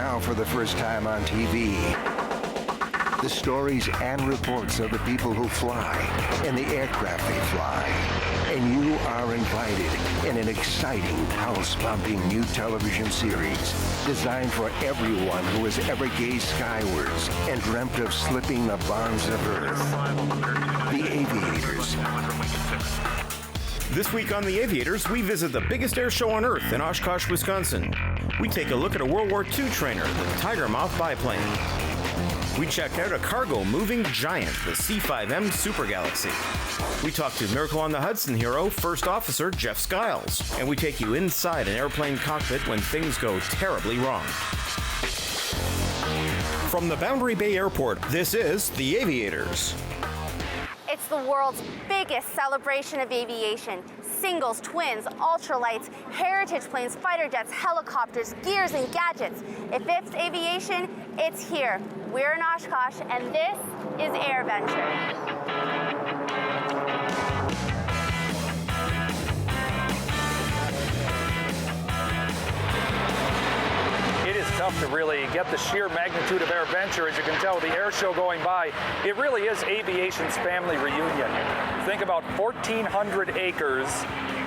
now for the first time on TV. The stories and reports of the people who fly and the aircraft they fly. And you are invited in an exciting, pulse-pumping new television series designed for everyone who has ever gazed skywards and dreamt of slipping the bonds of Earth. The Aviators. This week on The Aviators, we visit the biggest air show on Earth in Oshkosh, Wisconsin. We take a look at a World War II trainer, the Tiger Moth biplane. We check out a cargo moving giant, the C-5M Super Galaxy. We talk to Miracle on the Hudson hero, First Officer Jeff Skiles. And we take you inside an airplane cockpit when things go terribly wrong. From the Boundary Bay Airport, this is The Aviators. It's the world's biggest celebration of aviation. Singles, twins, ultralights, heritage planes, fighter jets, helicopters, gears, and gadgets. If it's aviation, it's here. We're in Oshkosh, and this is AirVenture. It is tough to really get the sheer magnitude of AirVenture. As you can tell, the air show going by, it really is aviation's family reunion. Think about 1,400 acres,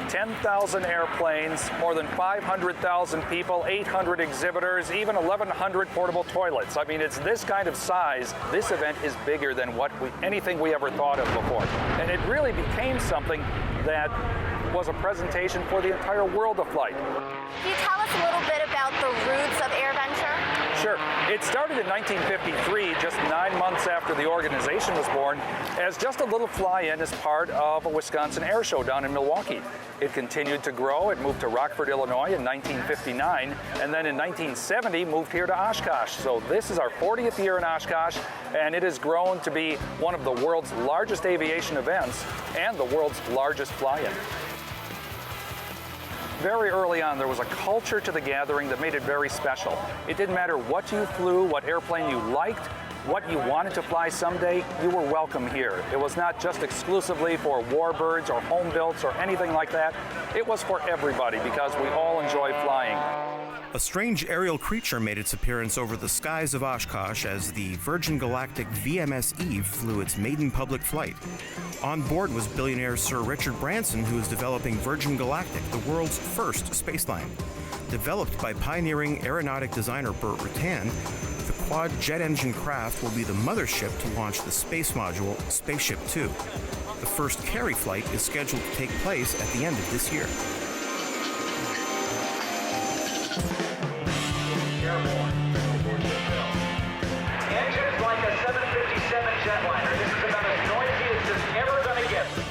10,000 airplanes, more than 500,000 people, 800 exhibitors, even 1,100 portable toilets. I mean, it's this kind of size. This event is bigger than anything we ever thought of before. And it really became something that was a presentation for the entire world of flight. Can you tell us a little bit about the roots of AirVenture? Sure. It started in 1953, just 9 months after the organization was born, as just a little fly-in as part of a Wisconsin air show down in Milwaukee. It continued to grow. It moved to Rockford, Illinois in 1959, and then in 1970 moved here to Oshkosh. So this is our 40th year in Oshkosh, and it has grown to be one of the world's largest aviation events and the world's largest fly-in. Very early on, there was a culture to the gathering that made it very special. It didn't matter what you flew, what airplane you liked, what you wanted to fly someday, you were welcome here. It was not just exclusively for warbirds or home builds or anything like that. It was for everybody because we all enjoy flying. A strange aerial creature made its appearance over the skies of Oshkosh as the Virgin Galactic VMS Eve flew its maiden public flight. On board was billionaire Sir Richard Branson, who is developing Virgin Galactic, the world's first spaceline. Developed by pioneering aeronautic designer Burt Rutan, the quad jet engine craft will be the mothership to launch the space module Spaceship Two. The first carry flight is scheduled to take place at the end of this year.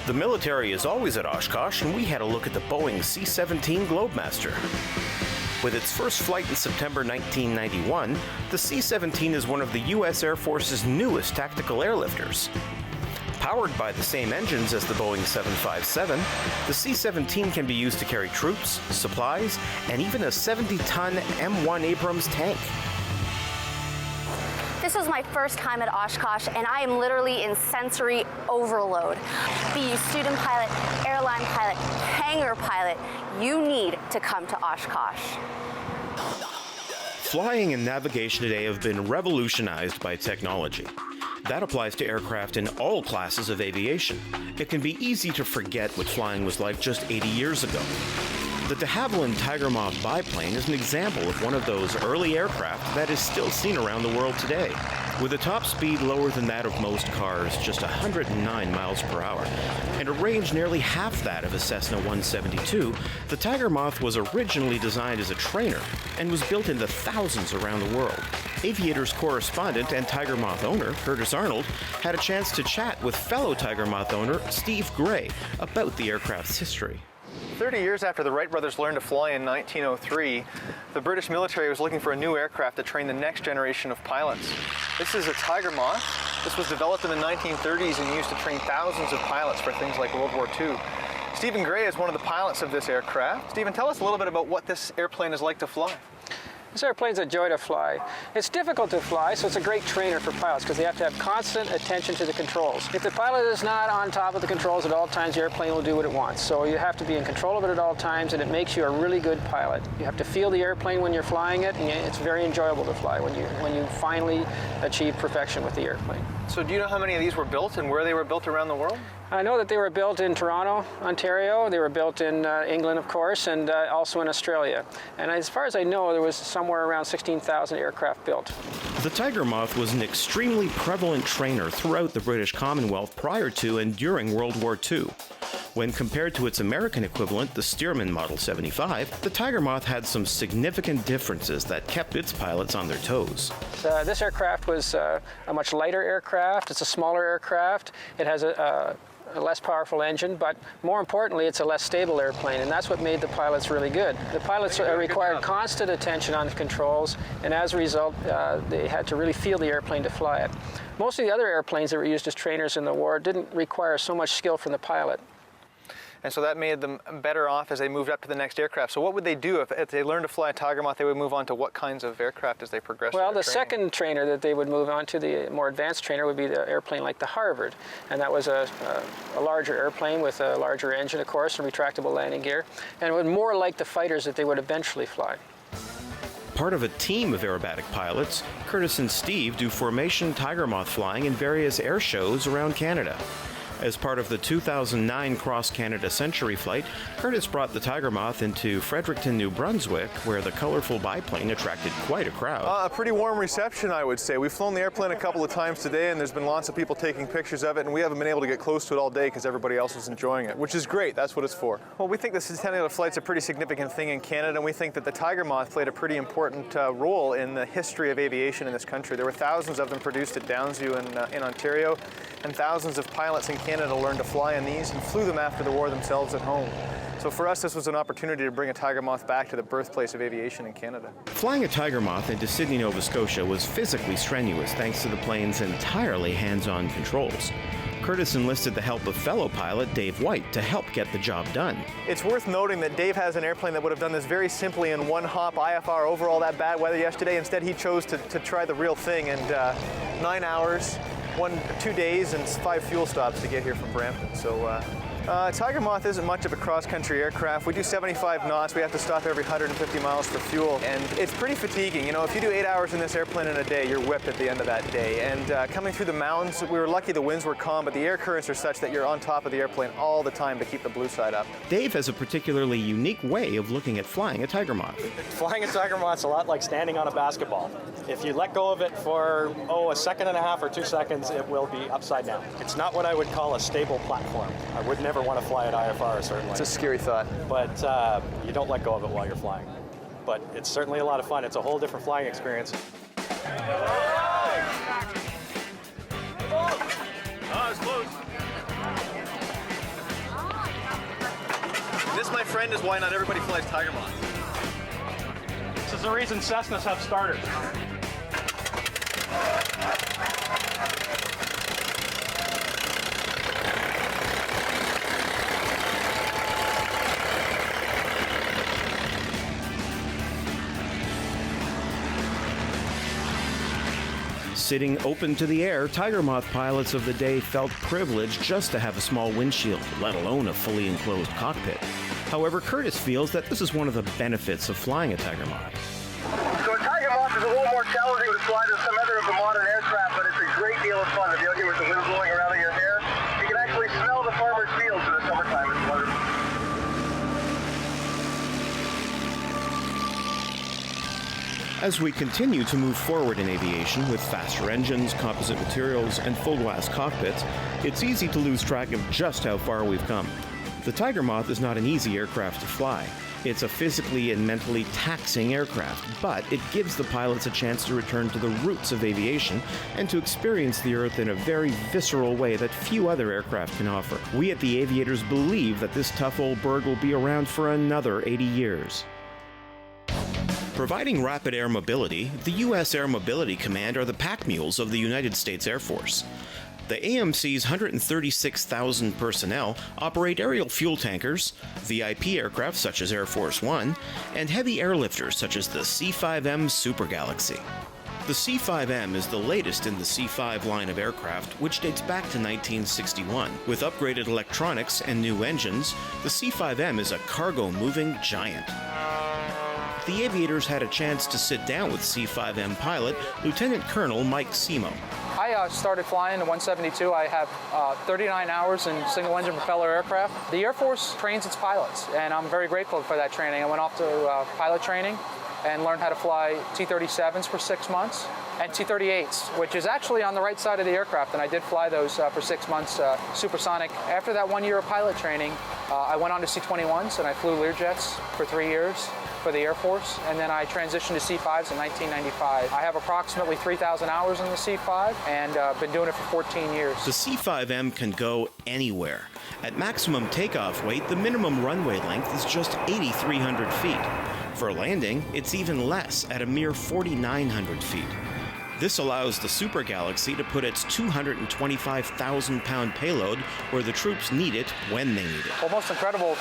The military is always at Oshkosh, and we had a look at the Boeing C-17 Globemaster. With its first flight in September 1991, the C-17 is one of the U.S. Air Force's newest tactical airlifters. Powered by the same engines as the Boeing 757, the C-17 can be used to carry troops, supplies, and even a 70-ton M1 Abrams tank. This was my first time at Oshkosh, and I am literally in sensory overload. Be you student pilot, airline pilot, hangar pilot, you need to come to Oshkosh. Flying and navigation today have been revolutionized by technology. That applies to aircraft in all classes of aviation. It can be easy to forget what flying was like just 80 years ago. The de Havilland Tiger Moth biplane is an example of one of those early aircraft that is still seen around the world today. With a top speed lower than that of most cars, just 109 miles per hour, and a range nearly half that of a Cessna 172, the Tiger Moth was originally designed as a trainer and was built into thousands around the world. Aviators correspondent and Tiger Moth owner Curtis Arnold had a chance to chat with fellow Tiger Moth owner Steve Gray about the aircraft's history. 30 years after the Wright brothers learned to fly in 1903, the British military was looking for a new aircraft to train the next generation of pilots. This is a Tiger Moth. This was developed in the 1930s and used to train thousands of pilots for things like World War II. Stephen Gray is one of the pilots of this aircraft. Stephen, tell us a little bit about what this airplane is like to fly. This airplane's a joy to fly. It's difficult to fly, so it's a great trainer for pilots because they have to have constant attention to the controls. If the pilot is not on top of the controls at all times, the airplane will do what it wants. So you have to be in control of it at all times, and it makes you a really good pilot. You have to feel the airplane when you're flying it, and it's very enjoyable to fly when you finally achieve perfection with the airplane. So do you know how many of these were built and where they were built around the world? I know that they were built in Toronto, Ontario. They were built in England, of course, and also in Australia. And as far as I know, there was somewhere around 16,000 aircraft built. The Tiger Moth was an extremely prevalent trainer throughout the British Commonwealth prior to and during World War II. When compared to its American equivalent, the Stearman Model 75, the Tiger Moth had some significant differences that kept its pilots on their toes. This aircraft was a much lighter aircraft. It's a smaller aircraft. It has a less powerful engine, but more importantly, it's a less stable airplane, and that's what made the pilots really good. The pilots required constant attention on the controls, and as a result, they had to really feel the airplane to fly it. Most of the other airplanes that were used as trainers in the war didn't require so much skill from the pilot. And so that made them better off as they moved up to the next aircraft. So what would they do if they learned to fly a Tiger Moth? They would move on to what kinds of aircraft as they progressed? Well, the second trainer that they would move on to, the more advanced trainer, would be the airplane like the Harvard. And that was a larger airplane with a larger engine, of course, and retractable landing gear. And it was more like the fighters that they would eventually fly. Part of a team of aerobatic pilots, Curtis and Steve do formation Tiger Moth flying in various air shows around Canada. As part of the 2009 Cross-Canada Century flight, Curtis brought the Tiger Moth into Fredericton, New Brunswick, where the colorful biplane attracted quite a crowd. A pretty warm reception, I would say. We've flown the airplane a couple of times today, and there's been lots of people taking pictures of it, and we haven't been able to get close to it all day because everybody else is enjoying it, which is great. That's what it's for. Well, we think the centennial flight's a pretty significant thing in Canada, and we think that the Tiger Moth played a pretty important role in the history of aviation in this country. There were thousands of them produced at Downsview in Ontario, and thousands of pilots in Canada learned to fly in these and flew them after the war themselves at home. So for us, this was an opportunity to bring a Tiger Moth back to the birthplace of aviation in Canada. Flying a Tiger Moth into Sydney, Nova Scotia was physically strenuous thanks to the plane's entirely hands-on controls. Curtis enlisted the help of fellow pilot Dave White to help get the job done. It's worth noting that Dave has an airplane that would have done this very simply in one hop IFR over all that bad weather yesterday. Instead, he chose to try the real thing, and 9 hours, 2 days, and 5 fuel stops to get here from Brampton. So Tiger Moth isn't much of a cross-country aircraft. We do 75 knots. We have to stop every 150 miles for fuel, and it's pretty fatiguing. You know, if you do 8 hours in this airplane in a day, you're whipped at the end of that day. And coming through the mountains, we were lucky the winds were calm, but the air currents are such that you're on top of the airplane all the time to keep the blue side up. Dave has a particularly unique way of looking at flying a Tiger Moth. Flying a Tiger Moth's a lot like standing on a basketball. If you let go of it for, a second and a half or 2 seconds, it will be upside down. It's not what I would call a stable platform. I would never want to fly at IFR, certainly. It's a scary thought. But you don't let go of it while you're flying. But it's certainly a lot of fun. It's a whole different flying experience. This, my friend, is why not everybody flies Tiger Moth. This is the reason Cessnas have starters. Sitting open to the air, Tiger Moth pilots of the day felt privileged just to have a small windshield, let alone a fully enclosed cockpit. However, Curtis feels that this is one of the benefits of flying a Tiger Moth. So a Tiger Moth is a little more challenging to fly than some other of the modern aircraft, but it's a great deal of fun to be out here with the wind blowing around in your hair. You can actually smell the farmer's fields in the summertime. It's wonderful. As we continue to move forward in aviation with faster engines, composite materials, and full-glass cockpits, it's easy to lose track of just how far we've come. The Tiger Moth is not an easy aircraft to fly. It's a physically and mentally taxing aircraft, but it gives the pilots a chance to return to the roots of aviation and to experience the Earth in a very visceral way that few other aircraft can offer. We at the Aviators believe that this tough old bird will be around for another 80 years. Providing rapid air mobility, the U.S. Air Mobility Command are the pack mules of the United States Air Force. The AMC's 136,000 personnel operate aerial fuel tankers, VIP aircraft such as Air Force One, and heavy airlifters such as the C-5M Super Galaxy. The C-5M is the latest in the C-5 line of aircraft, which dates back to 1961. With upgraded electronics and new engines, the C-5M is a cargo-moving giant. The Aviators had a chance to sit down with C-5M pilot Lieutenant Colonel Mike Simo. I started flying the 172. I have 39 hours in single-engine propeller aircraft. The Air Force trains its pilots, and I'm very grateful for that training. I went off to pilot training and learned how to fly T-37s for 6 months and T-38s, which is actually on the right side of the aircraft, and I did fly those for 6 months supersonic. After that 1 year of pilot training, I went on to C-21s, and I flew Learjets for 3 years for the Air Force, and then I transitioned to C-5s in 1995. I have approximately 3,000 hours in the C-5 and been doing it for 14 years. The C-5M can go anywhere. At maximum takeoff weight, the minimum runway length is just 8,300 feet. For landing, it's even less at a mere 4,900 feet. This allows the Super Galaxy to put its 225,000-pound payload where the troops need it when they need it. Well, most incredible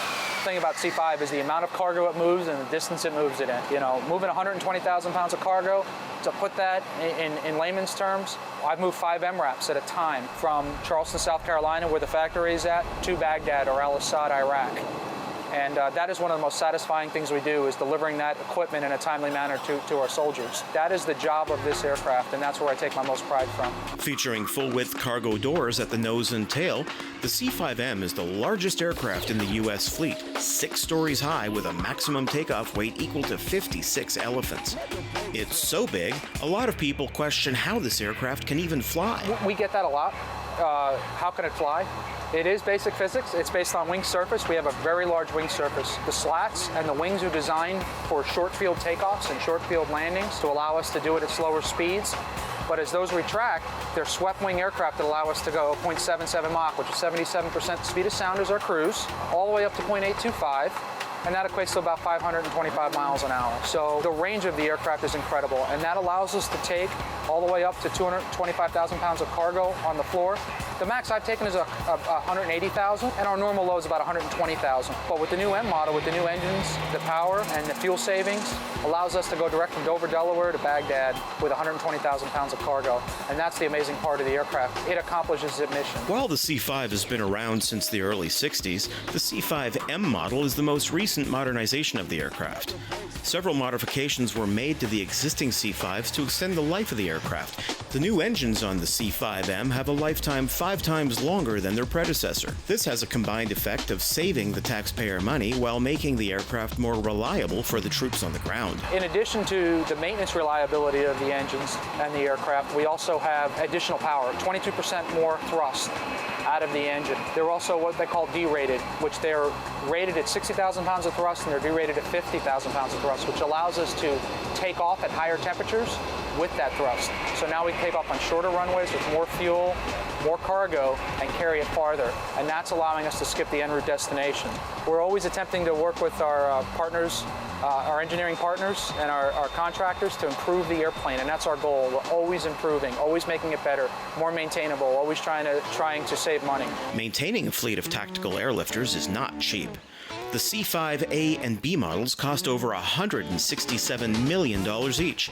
thing about C-5 is the amount of cargo it moves and the distance it moves it in. You know, moving 120,000 pounds of cargo, to put that in layman's terms, I've moved 5 MRAPs at a time from Charleston, South Carolina, where the factory is at, to Baghdad or Al-Assad, Iraq. And that is one of the most satisfying things we do, is delivering that equipment in a timely manner to our soldiers. That is the job of this aircraft, and that's where I take my most pride from. Featuring full-width cargo doors at the nose and tail, the C-5M is the largest aircraft in the U.S. fleet, 6 stories high with a maximum takeoff weight equal to 56 elephants. It's so big, a lot of people question how this aircraft can even fly. We get that a lot. How can it fly? It is basic physics. It's based on wing surface. We have a very large wing surface. The slats and the wings are designed for short field takeoffs and short field landings to allow us to do it at slower speeds. But as those retract, they're swept wing aircraft that allow us to go 0.77 Mach, which is 77% speed of sound as our cruise, all the way up to 0.825. And that equates to about 525 miles an hour. So the range of the aircraft is incredible, and that allows us to take all the way up to 225,000 pounds of cargo on the floor. The max I've taken is 180,000, and our normal load is about 120,000. But with the new M model, with the new engines, the power, and the fuel savings, allows us to go direct from Dover, Delaware to Baghdad with 120,000 pounds of cargo. And that's the amazing part of the aircraft. It accomplishes its mission. While the C-5 has been around since the early 60s, the C-5M model is the most recent modernization of the aircraft. Several modifications were made to the existing C-5s to extend the life of the aircraft. The new engines on the C-5M have a lifetime 5 times longer than their predecessor. This has a combined effect of saving the taxpayer money while making the aircraft more reliable for the troops on the ground. In addition to the maintenance reliability of the engines and the aircraft, we also have additional power, 22% more thrust out of the engine. They're also what they call D-rated, which they're rated at 60,000 pounds of thrust and they're D-rated at 50,000 pounds of thrust, which allows us to take off at higher temperatures with that thrust. So now we can take off on shorter runways with more fuel, more cargo, and carry it farther. And that's allowing us to skip the en route destination. We're always attempting to work with our partners, our engineering partners and our contractors to improve the airplane, and that's our goal. We're always improving, always making it better, more maintainable, always trying to save money. Maintaining a fleet of tactical airlifters is not cheap. The C-5A and B models cost over $167 million each.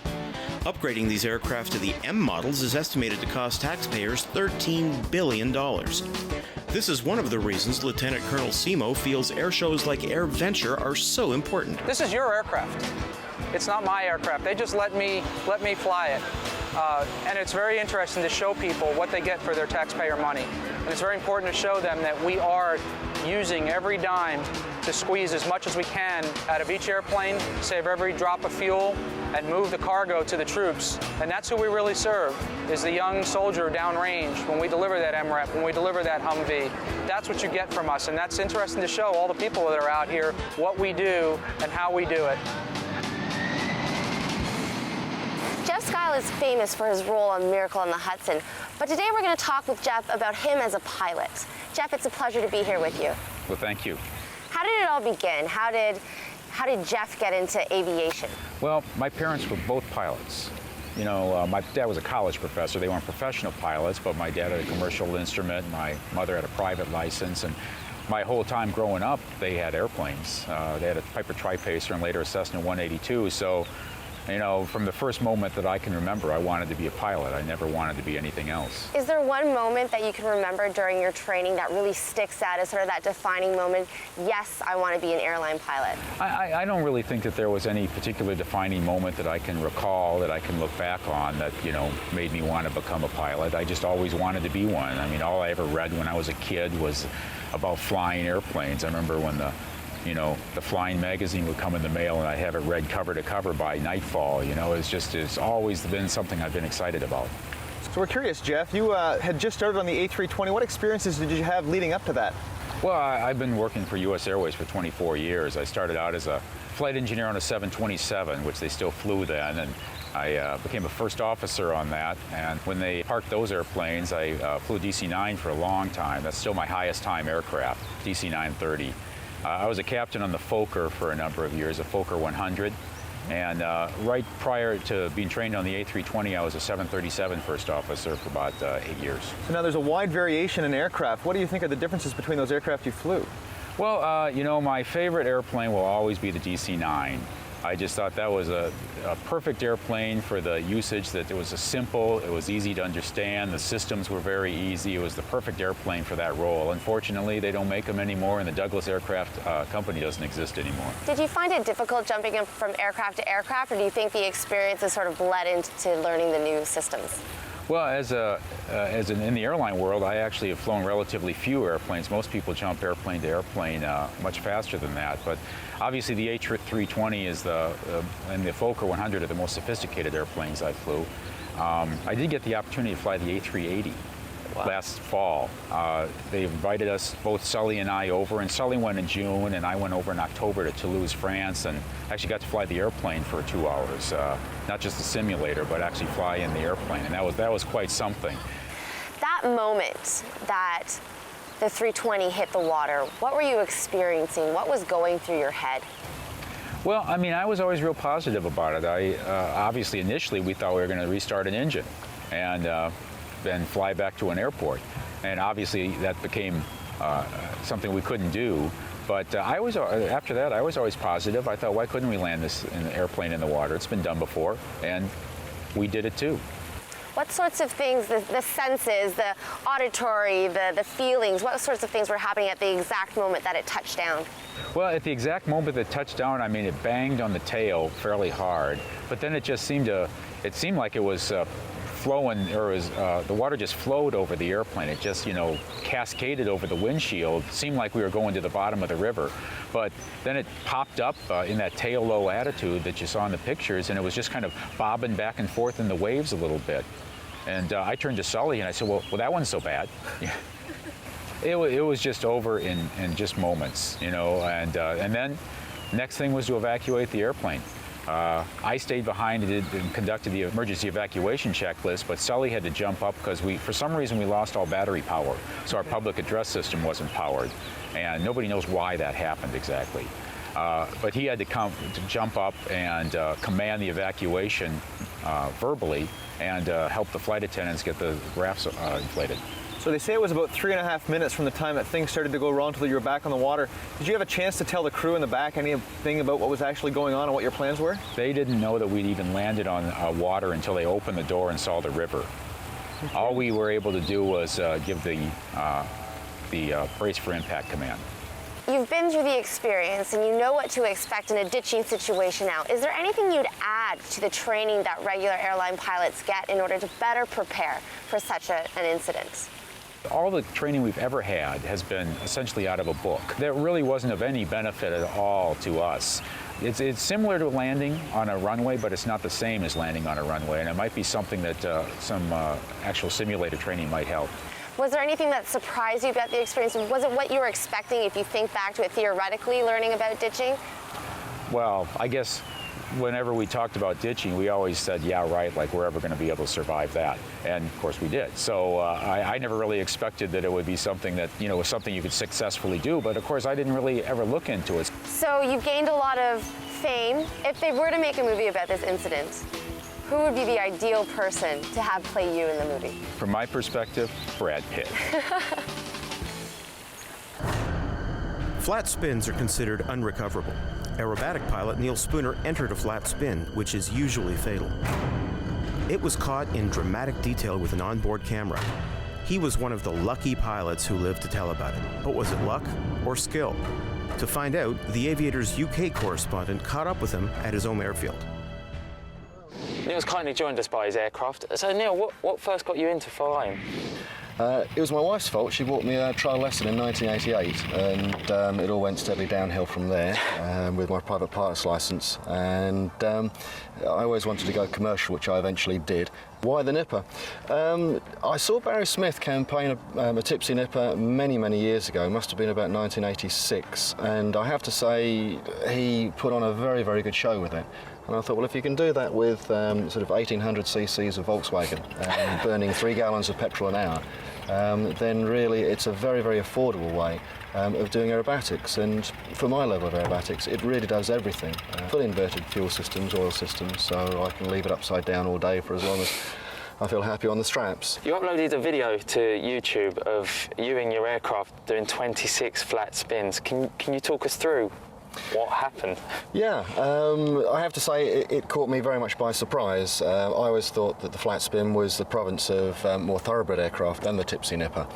Upgrading these aircraft to the M models is estimated to cost taxpayers $13 billion. This is one of the reasons Lieutenant Colonel Simo feels air shows like AirVenture are so important. This is your aircraft. It's not my aircraft. They just let me fly it. And it's very interesting to show people what they get for their taxpayer money. And it's very important to show them that we are using every dime to squeeze as much as we can out of each airplane, save every drop of fuel, and move the cargo to the troops. And that's who we really serve, is the young soldier downrange when we deliver that MRAP, when we deliver that Humvee. That's what you get from us, and that's interesting to show all the people that are out here what we do and how we do it. Jeff Skyle is famous for his role on Miracle on the Hudson, but today we're going to talk with Jeff about him as a pilot. Jeff, it's a pleasure to be here with you. Well, thank you. How did it all begin? How did Jeff get into aviation? Well, my parents were both pilots, my dad was a college professor. They weren't professional pilots, but my dad had a commercial instrument. My mother had a private license. And my whole time growing up, they had airplanes. They had a Piper Tri-Pacer and later a Cessna 182. So, from the first moment that I can remember, I wanted to be a pilot. I never wanted to be anything else. Is there one moment that you can remember during your training that really sticks out as sort of that defining moment? Yes, I want to be an airline pilot. I don't really think that there was any particular defining moment that I can recall, that I can look back on that, made me want to become a pilot. I just always wanted to be one. I mean, all I ever read when I was a kid was about flying airplanes. I remember when the Flying magazine would come in the mail and I'd have it read cover to cover by nightfall. It's always been something I've been excited about. So we're curious, Jeff, you had just started on the A320. What experiences did you have leading up to that? Well, I've been working for U.S. Airways for 24 years. I started out as a flight engineer on a 727, which they still flew then, and I became a first officer on that. And when they parked those airplanes, I flew DC-9 for a long time. That's still my highest time aircraft, DC-930. I was a captain on the Fokker for a number of years, a Fokker 100. And right prior to being trained on the A320, I was a 737 first officer for about 8 years. So now there's a wide variation in aircraft. What do you think are the differences between those aircraft you flew? Well, my favorite airplane will always be the DC-9. I just thought that was a perfect airplane for the usage, that it was simple, it was easy to understand, the systems were very easy, it was the perfect airplane for that role. Unfortunately, they don't make them anymore, and the Douglas Aircraft Company doesn't exist anymore. Did you find it difficult jumping in from aircraft to aircraft, or do you think the experience has sort of bled into learning the new systems? Well, in the airline world, I actually have flown relatively few airplanes. Most people jump airplane to airplane much faster than that. But obviously, the A320 and the Fokker 100 are the most sophisticated airplanes I flew. I did get the opportunity to fly the A380 last fall. They invited us, both Sully and I, over, and Sully went in June, and I went over in October to Toulouse, France, and actually got to fly the airplane for 2 hours. Not just the simulator, but actually fly in the airplane, and that was quite something. That moment that the 320 hit the water, what were you experiencing? What was going through your head? Well, I mean, I was always real positive about it. Obviously, initially, we thought we were going to restart an engine and then fly back to an airport. And obviously, that became something we couldn't do. But after that, I was always positive. I thought, why couldn't we land this airplane in the water? It's been done before, and we did it too. What sorts of things, the senses, the auditory, the feelings, what sorts of things were happening at the exact moment that it touched down? Well, at the exact moment that it touched down, I mean, it banged on the tail fairly hard, but then it seemed like it was flowing, or the water just flowed over the airplane. It just, cascaded over the windshield. It seemed like we were going to the bottom of the river. But then it popped up in that tail low attitude that you saw in the pictures, and it was just kind of bobbing back and forth in the waves a little bit. And I turned to Sully and I said, well, that wasn't so bad. It was just over in just moments, and then next thing was to evacuate the airplane. I stayed behind and conducted the emergency evacuation checklist, but Sully had to jump up because for some reason we lost all battery power, so our public address system wasn't powered, and nobody knows why that happened exactly. But he had to jump up and command the evacuation verbally and help the flight attendants get the rafts inflated. So they say it was about 3.5 minutes from the time that things started to go wrong until you were back on the water. Did you have a chance to tell the crew in the back anything about what was actually going on and what your plans were? They didn't know that we'd even landed on water until they opened the door and saw the river. All we were able to do was give the brace for impact command. You've been through the experience and you know what to expect in a ditching situation now. Is there anything you'd add to the training that regular airline pilots get in order to better prepare for such an incident? All the training we've ever had has been essentially out of a book. That really wasn't of any benefit at all to us. It's similar to landing on a runway, but it's not the same as landing on a runway, and it might be something that some actual simulator training might help. Was there anything that surprised you about the experience? Was it what you were expecting if you think back to it theoretically, learning about ditching? Well, I guess whenever we talked about ditching, we always said, yeah, right, like we're ever going to be able to survive that. And of course we did. So I never really expected that it would be something that, was something you could successfully do. But of course I didn't really ever look into it. So you've gained a lot of fame. If they were to make a movie about this incident, Who would be the ideal person to have play you in the movie? From my perspective, Brad Pitt. Flat spins are considered unrecoverable. Aerobatic pilot Neil Spooner entered a flat spin, which is usually fatal. It was caught in dramatic detail with an onboard camera. He was one of the lucky pilots who lived to tell about it. But was it luck or skill? To find out, the Aviators UK correspondent caught up with him at his home airfield. Neil's kindly joined us by his aircraft. So Neil, what first got you into flying? It was my wife's fault. She bought me a trial lesson in 1988, and it all went steadily downhill from there with my private pilot's licence. And I always wanted to go commercial, which I eventually did. Why the nipper? I saw Barry Smith campaign a tipsy nipper many, many years ago. It must have been about 1986, and I have to say he put on a very, very good show with it. And I thought, well, if you can do that with sort of 1800 cc's of Volkswagen, burning 3 gallons of petrol an hour, then really it's a very, very affordable way of doing aerobatics. And for my level of aerobatics, it really does everything. Fully inverted fuel systems, oil systems, so I can leave it upside down all day for as long as I feel happy on the straps. You uploaded a video to YouTube of you and your aircraft doing 26 flat spins. Can you talk us through what happened? Yeah, I have to say it caught me very much by surprise. I always thought that the flat spin was the province of more thoroughbred aircraft than the tipsy nipper.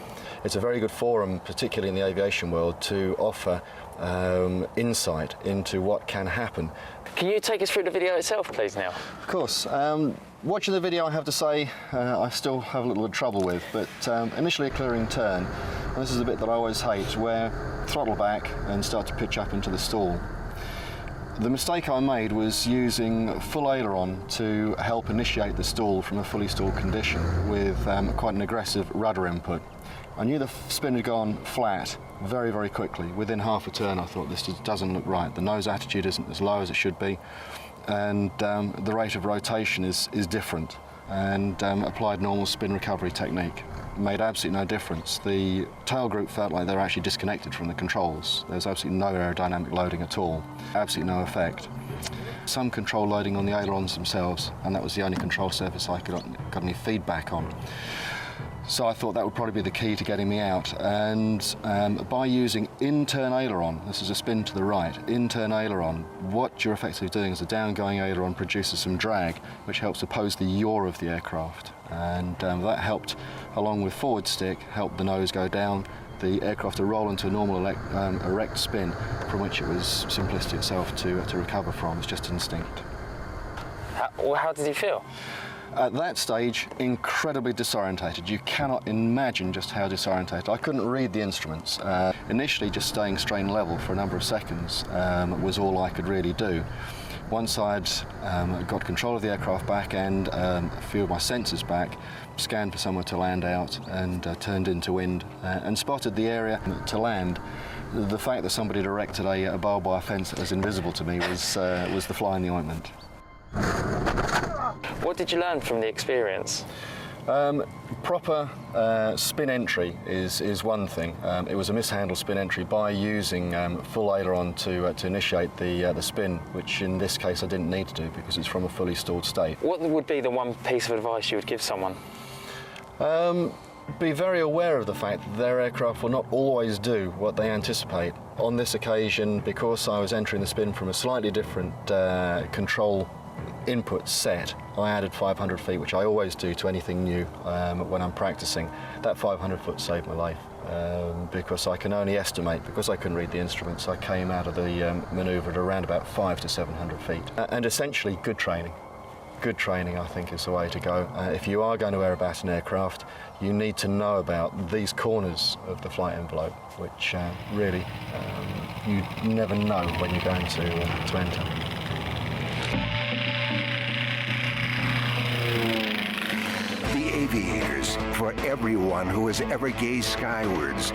It's a very good forum, particularly in the aviation world, to offer insight into what can happen. Can you take us through the video itself, please, Neil? Of course. Watching the video, I have to say, I still have a little bit of trouble with, but initially a clearing turn, and this is the bit that I always hate, where throttle back and start to pitch up into the stall. The mistake I made was using full aileron to help initiate the stall from a fully stalled condition with quite an aggressive rudder input. I knew the spin had gone flat very, very quickly. Within half a turn, I thought this just doesn't look right. The nose attitude isn't as low as it should be, and the rate of rotation is different. And applied normal spin recovery technique. Made absolutely no difference. The tail group felt like they were actually disconnected from the controls. There was absolutely no aerodynamic loading at all. Absolutely no effect. Some control loading on the ailerons themselves, and that was the only control surface I got any feedback on. So I thought that would probably be the key to getting me out. And by using in-turn aileron, this is a spin to the right, in-turn aileron, what you're effectively doing is the downgoing aileron produces some drag, which helps oppose the yaw of the aircraft. And that helped, along with forward stick, help the nose go down, the aircraft to roll into a normal erect spin, from which it was simplicity itself to recover from. It's just instinct. How did you feel? At that stage, incredibly disorientated. You cannot imagine just how disorientated. I couldn't read the instruments. Initially, just staying straight and level for a number of seconds was all I could really do. Once I'd got control of the aircraft back and a few of my sensors back, scanned for somewhere to land out and turned into wind and spotted the area to land, the fact that somebody had erected a barbed wire fence that was invisible to me was the fly in the ointment. What did you learn from the experience? Proper spin entry is one thing. It was a mishandled spin entry by using full aileron to initiate the spin, which in this case I didn't need to do because it's from a fully stalled state. What would be the one piece of advice you would give someone? Be very aware of the fact that their aircraft will not always do what they anticipate. On this occasion, because I was entering the spin from a slightly different control input set, I added 500 feet, which I always do to anything new when I'm practicing. That 500 foot saved my life because I can only estimate, because I couldn't read the instruments, I came out of the manoeuvre at around about 500 to 700 feet. And essentially good training. Good training, I think, is the way to go. If you are going to aerobat an aircraft, you need to know about these corners of the flight envelope, which really you never know when you're going to enter. The Aviators, for everyone who has ever gazed skywards